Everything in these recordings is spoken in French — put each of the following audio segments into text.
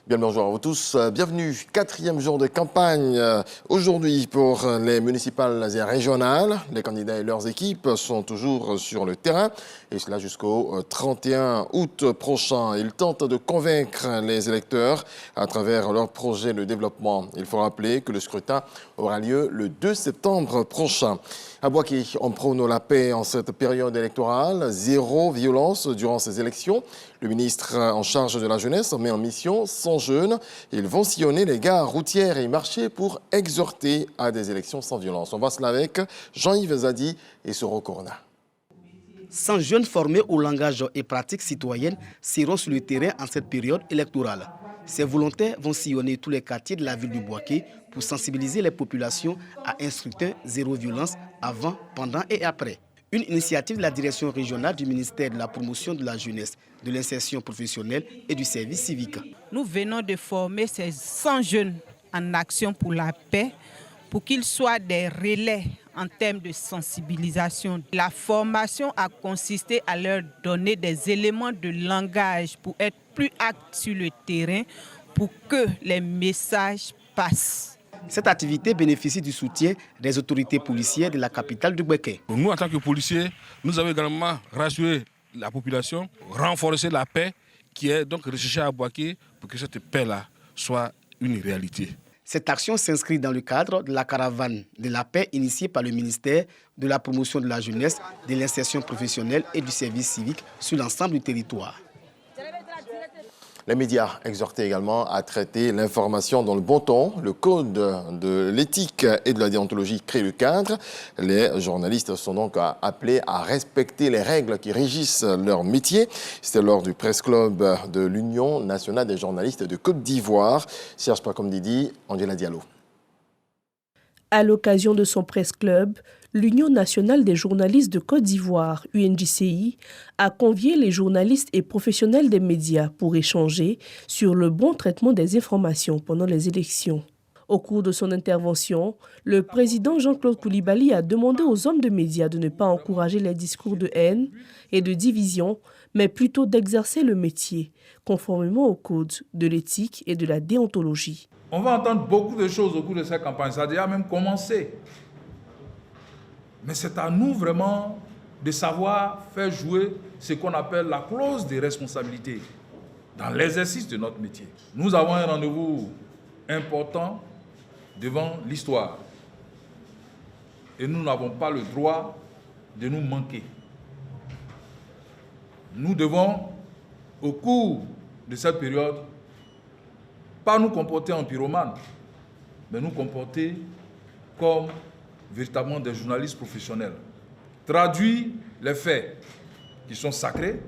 Bien le bonjour à vous tous, bienvenue, 4e jour de campagne aujourd'hui pour les municipales et régionales. Les candidats et leurs équipes sont toujours sur le terrain et cela jusqu'au 31 août prochain. Ils tentent de convaincre les électeurs à travers leur projet de développement. Il faut rappeler que le scrutin aura lieu le 2 septembre prochain. À Boaké, on prône la paix en cette période électorale, zéro violence durant ces élections. Le ministre en charge de la jeunesse met en mission 100 jeunes. Ils vont sillonner les gares routières et marchés pour exhorter à des élections sans violence. On voit cela avec Jean-Yves Zadi et Soro Corona. 100 jeunes formés au langage et pratiques citoyennes seront sur le terrain en cette période électorale. Ces volontaires vont sillonner tous les quartiers de la ville du Boaké pour sensibiliser les populations à un scrutin zéro violence avant, pendant et après. Une initiative de la direction régionale du ministère de la promotion de la jeunesse, de l'insertion professionnelle et du service civique. Nous venons de former ces 100 jeunes en action pour la paix, pour qu'ils soient des relais en termes de sensibilisation. La formation a consisté à leur donner des éléments de langage pour être plus actifs sur le terrain, pour que les messages passent. Cette activité bénéficie du soutien des autorités policières de la capitale du Boaké. Nous, en tant que policiers, nous avons également rassuré la population, renforcé la paix qui est donc recherchée à Boaké pour que cette paix-là soit une réalité. Cette action s'inscrit dans le cadre de la caravane de la paix initiée par le ministère de la promotion de la jeunesse, de l'insertion professionnelle et du service civique sur l'ensemble du territoire. Les médias exhortaient également à traiter l'information dans le bon ton. Le code de l'éthique et de la déontologie crée le cadre. Les journalistes sont donc appelés à respecter les règles qui régissent leur métier. C'était lors du Press Club de l'Union nationale des journalistes de Côte d'Ivoire. Serge Pakom-Didi, Angela Diallo. À l'occasion de son Press Club, l'Union nationale des journalistes de Côte d'Ivoire, UNJCI, a convié les journalistes et professionnels des médias pour échanger sur le bon traitement des informations pendant les élections. Au cours de son intervention, le président Jean-Claude Coulibaly a demandé aux hommes de médias de ne pas encourager les discours de haine et de division, mais plutôt d'exercer le métier, conformément au code de l'éthique et de la déontologie. On va entendre beaucoup de choses au cours de cette campagne, ça a déjà même commencé. Mais c'est à nous vraiment de savoir faire jouer ce qu'on appelle la clause de responsabilité dans l'exercice de notre métier. Nous avons un rendez-vous important devant l'histoire et nous n'avons pas le droit de nous manquer. Nous devons, au cours de cette période, pas nous comporter en pyromane, mais nous comporter comme véritablement des journalistes professionnels. Traduire les faits qui sont sacrés,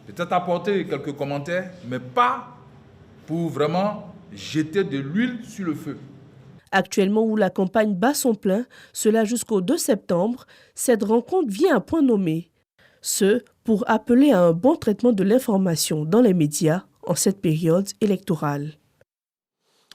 peut-être apporter quelques commentaires, mais pas pour vraiment jeter de l'huile sur le feu. Actuellement où la campagne bat son plein, cela jusqu'au 2 septembre, cette rencontre vient à point nommé. Ce, pour appeler à un bon traitement de l'information dans les médias en cette période électorale.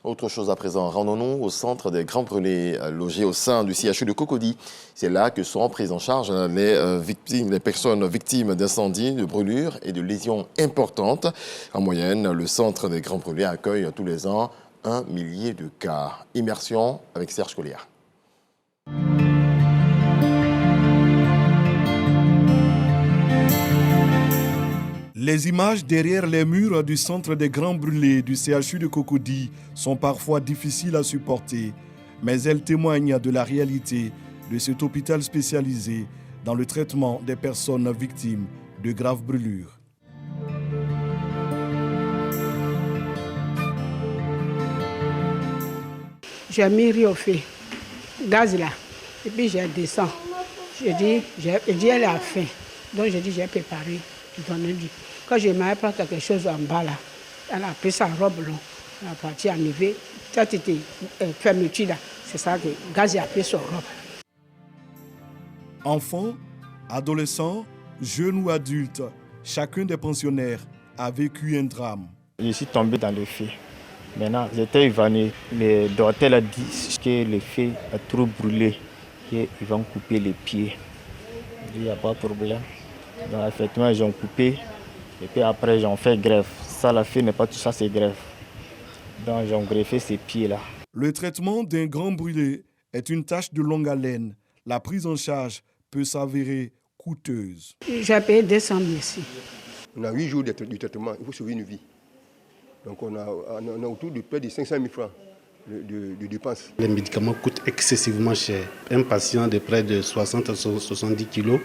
Autre chose à présent, rendons-nous au centre des Grands Brûlés logés au sein du CHU de Cocody. C'est là que seront prises en charge les personnes victimes d'incendies, de brûlures et de lésions importantes. En moyenne, le centre des Grands Brûlés accueille tous les ans 1 millier de cas. Immersion avec Serge Colliard. Les images derrière les murs du centre des Grands Brûlés du CHU de Cocody sont parfois difficiles à supporter, mais elles témoignent de la réalité de cet hôpital spécialisé dans le traitement des personnes victimes de graves brûlures. J'ai mis riz au feu, gaz là, et puis je descends. Je dis elle a faim, donc je dis j'ai préparé, je donne lui. Quand je m'avais pris quelque chose en bas là, elle a pris sa robe long, elle a parti enlever, ça c'était fermeture là, c'est ça que gaz a pris son robe. Enfants, adolescents, jeunes ou adultes, chacun des pensionnaires a vécu un drame. Je suis tombé dans le feu. Maintenant, j'étais évanoui. Le docteur a dit que le feu a trop brûlé, qu'ils vont couper les pieds. Il n'y a pas de problème. Donc, effectivement, ils ont coupé. Et puis après, ils ont fait grève. Ça, la feu n'est pas tout ça, c'est grève. Donc j'ai greffé ces pieds-là. Le traitement d'un grand brûlé est une tâche de longue haleine. La prise en charge peut s'avérer coûteuse. J'ai payé 200 000 ici. On a 8 jours de traitement, il faut sauver une vie. Donc on a autour de près de 500 000 francs de dépenses. Les médicaments coûtent excessivement cher. Un patient de près de 60 à 70 kilos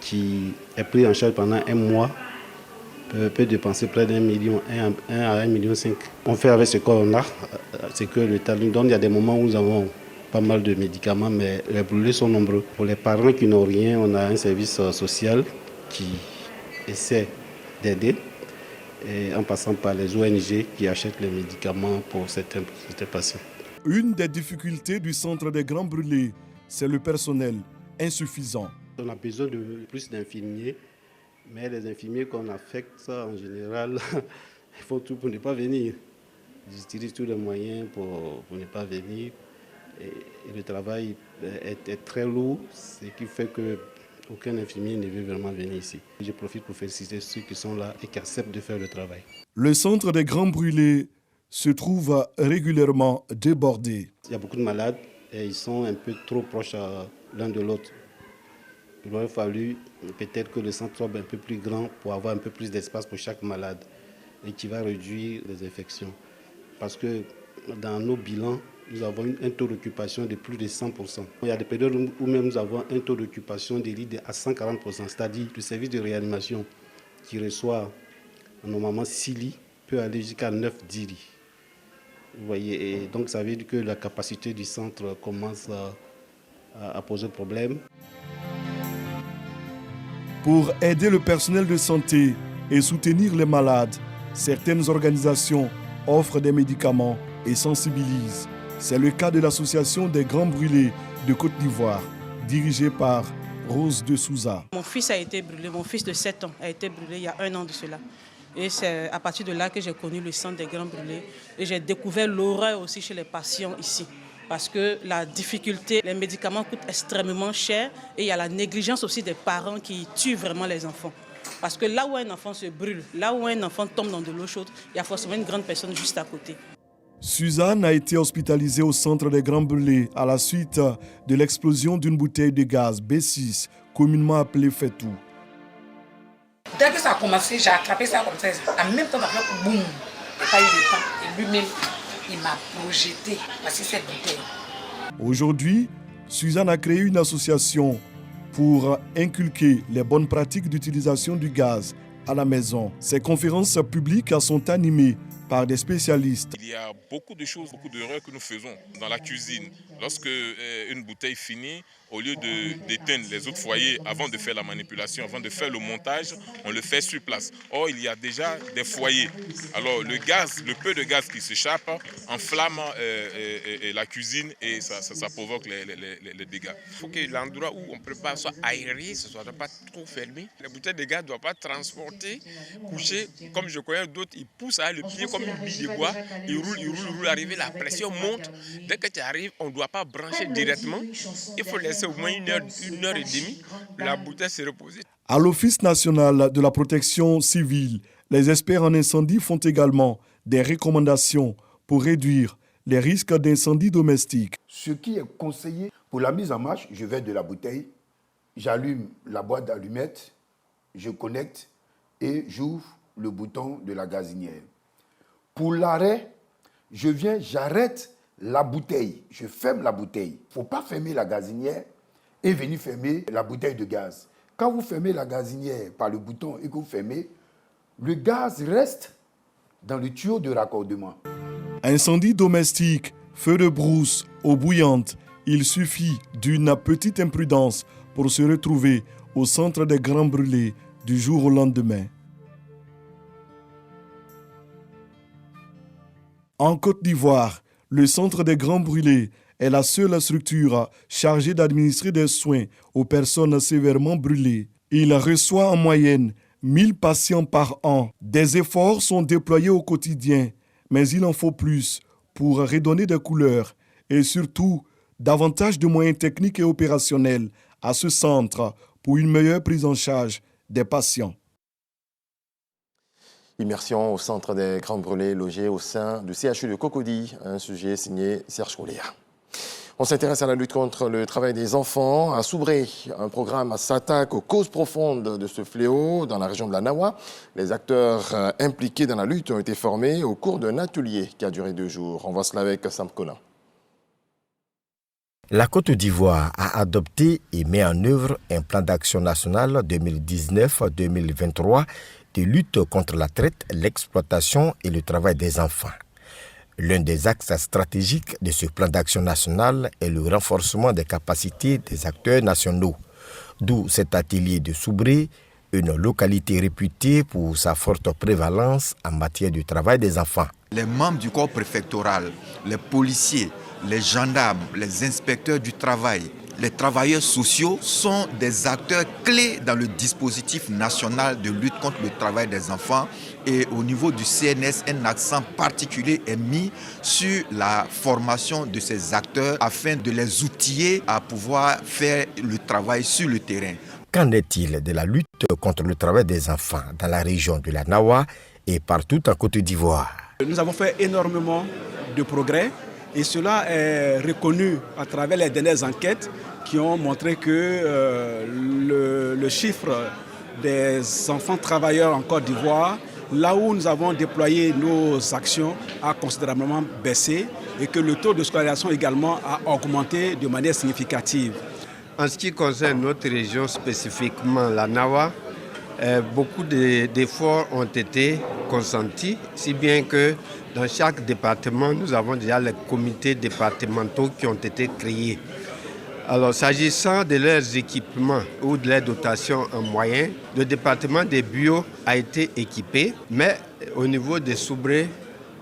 qui est pris en charge pendant un mois peut dépenser près d'1 million, 1 à 1,5 million. On fait avec ce qu'on a, c'est que l'État nous donne. Il y a des moments où nous avons pas mal de médicaments, mais les brûlés sont nombreux. Pour les parents qui n'ont rien, on a un service social qui essaie d'aider, et en passant par les ONG qui achètent les médicaments pour certains patients. Une des difficultés du centre des grands brûlés, c'est le personnel insuffisant. On a besoin de plus d'infirmiers, mais les infirmiers qu'on affecte, en général, ils font tout pour ne pas venir. Ils utilisent tous les moyens pour ne pas venir. Et le travail est très lourd, ce qui fait qu'aucun infirmier ne veut vraiment venir ici. Je profite pour féliciter ceux qui sont là et qui acceptent de faire le travail. Le centre des grands brûlés se trouve régulièrement débordé. Il y a beaucoup de malades et ils sont un peu trop proches l'un de l'autre. Il aurait fallu peut-être que le centre soit un peu plus grand pour avoir un peu plus d'espace pour chaque malade et qui va réduire les infections. Parce que dans nos bilans, nous avons un taux d'occupation de plus de 100%. Il y a des périodes où même nous avons un taux d'occupation des lits à 140%, c'est-à-dire le service de réanimation qui reçoit normalement 6 lits peut aller jusqu'à 9-10 lits. Vous voyez, et donc ça veut dire que la capacité du centre commence à poser problème. Pour aider le personnel de santé et soutenir les malades, certaines organisations offrent des médicaments et sensibilisent. C'est le cas de l'association des grands brûlés de Côte d'Ivoire, dirigée par Rose de Souza. Mon fils a été brûlé, mon fils de 7 ans a été brûlé il y a 1 an de cela. Et c'est à partir de là que j'ai connu le centre des grands brûlés. Et j'ai découvert l'horreur aussi chez les patients ici. Parce que la difficulté, les médicaments coûtent extrêmement cher. Et il y a la négligence aussi des parents qui tuent vraiment les enfants. Parce que là où un enfant se brûle, là où un enfant tombe dans de l'eau chaude, il y a forcément une grande personne juste à côté. Suzanne a été hospitalisée au centre des grands brûlés à la suite de l'explosion d'une bouteille de gaz B6, communément appelée Fetou. Dès que ça a commencé, j'ai attrapé ça comme ça. En même temps, ça fait boum. Il n'a pas eu le temps. Et lui-même, il m'a projeté parce que cette bouteille. Aujourd'hui, Suzanne a créé une association pour inculquer les bonnes pratiques d'utilisation du gaz à la maison. Ces conférences publiques sont animées par des spécialistes. Il y a beaucoup de choses, beaucoup d'erreurs que nous faisons dans la cuisine. Lorsque une bouteille finit, au lieu d'éteindre les autres foyers avant de faire la manipulation, avant de faire le montage, on le fait sur place. Or, il y a déjà des foyers. Alors, le gaz, le peu de gaz qui s'échappe enflamme la cuisine et ça provoque les dégâts. Il faut que l'endroit où on prépare soit aéré, ce ne soit pas trop fermé. Les bouteilles de gaz ne doivent pas transporter, coucher. Comme je connais d'autres, ils poussent à le pied comme une bille de bois. Ils roulent, arriver, la pression monte. Dès que tu arrives, on ne doit pas brancher directement. Il faut laisser au moins 1 heure et demie, la bouteille se reposer. À l'Office national de la protection civile, les experts en incendie font également des recommandations pour réduire les risques d'incendie domestique. Ce qui est conseillé pour la mise en marche, je vais de la bouteille, j'allume la boîte d'allumettes, je connecte et j'ouvre le bouton de la gazinière. Pour l'arrêt, j'arrête la bouteille, je ferme la bouteille. Il ne faut pas fermer la gazinière et venir fermer la bouteille de gaz. Quand vous fermez la gazinière par le bouton et que vous fermez, le gaz reste dans le tuyau de raccordement. Incendie domestique, feu de brousse, eau bouillante, il suffit d'une petite imprudence pour se retrouver au centre des grands brûlés du jour au lendemain. En Côte d'Ivoire, le centre des grands brûlés est la seule structure chargée d'administrer des soins aux personnes sévèrement brûlées. Il reçoit en moyenne 1000 patients par an. Des efforts sont déployés au quotidien, mais il en faut plus pour redonner des couleurs et surtout davantage de moyens techniques et opérationnels à ce centre pour une meilleure prise en charge des patients. Immersion au centre des Grands Brûlés logés au sein du CHU de Cocody, un sujet signé Serge Collier. On s'intéresse à la lutte contre le travail des enfants. À Soubré, un programme s'attaque aux causes profondes de ce fléau dans la région de la Nawa. Les acteurs impliqués dans la lutte ont été formés au cours d'un atelier qui a duré 2 jours. On voit cela avec Sam Conan. La Côte d'Ivoire a adopté et met en œuvre un plan d'action national 2019-2023 de lutte contre la traite, l'exploitation et le travail des enfants. L'un des axes stratégiques de ce plan d'action national est le renforcement des capacités des acteurs nationaux. D'où cet atelier de Soubré, une localité réputée pour sa forte prévalence en matière de travail des enfants. Les membres du corps préfectoral, les policiers, les gendarmes, les inspecteurs du travail, les travailleurs sociaux sont des acteurs clés dans le dispositif national de lutte contre le travail des enfants. Et au niveau du CNS, un accent particulier est mis sur la formation de ces acteurs afin de les outiller à pouvoir faire le travail sur le terrain. Qu'en est-il de la lutte contre le travail des enfants dans la région de la Nawa et partout en Côte d'Ivoire? Nous avons fait énormément de progrès et cela est reconnu à travers les dernières enquêtes qui ont montré que le chiffre des enfants travailleurs en Côte d'Ivoire, là où nous avons déployé nos actions, a considérablement baissé et que le taux de scolarisation également a augmenté de manière significative. En ce qui concerne notre région, spécifiquement la Nawa, beaucoup d'efforts ont été consentis, si bien que dans chaque département, nous avons déjà les comités départementaux qui ont été créés. Alors, s'agissant de leurs équipements ou de leurs dotations en moyens, le département des bio a été équipé, mais au niveau des Soubré,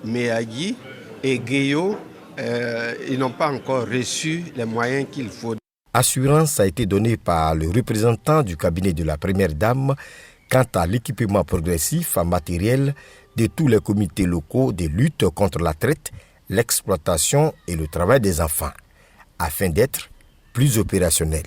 Méagui et Guéyo, ils n'ont pas encore reçu les moyens qu'il faut. Assurance a été donnée par le représentant du cabinet de la Première Dame quant à l'équipement progressif en matériel de tous les comités locaux de lutte contre la traite, l'exploitation et le travail des enfants, afin d'être plus opérationnel.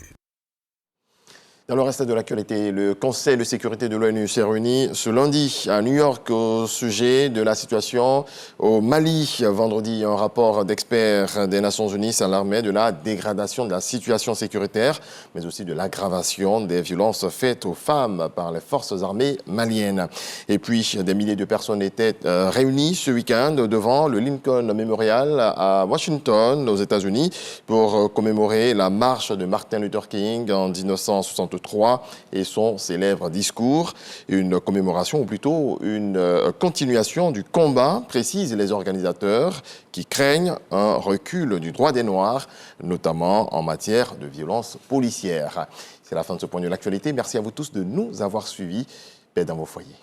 Dans le reste de l'actualité, le Conseil de sécurité de l'ONU s'est réuni ce lundi à New York au sujet de la situation au Mali. Vendredi, un rapport d'experts des Nations Unies s'alarmait de la dégradation de la situation sécuritaire, mais aussi de l'aggravation des violences faites aux femmes par les forces armées maliennes. Et puis, des milliers de personnes étaient réunies ce week-end devant le Lincoln Memorial à Washington, aux États-Unis, pour commémorer la marche de Martin Luther King en 1963 et son célèbre discours. Une commémoration, ou plutôt une continuation du combat, précisent les organisateurs, qui craignent un recul du droit des Noirs, notamment en matière de violence policière. C'est la fin de ce point de l'actualité. Merci à vous tous de nous avoir suivis. Paix dans vos foyers.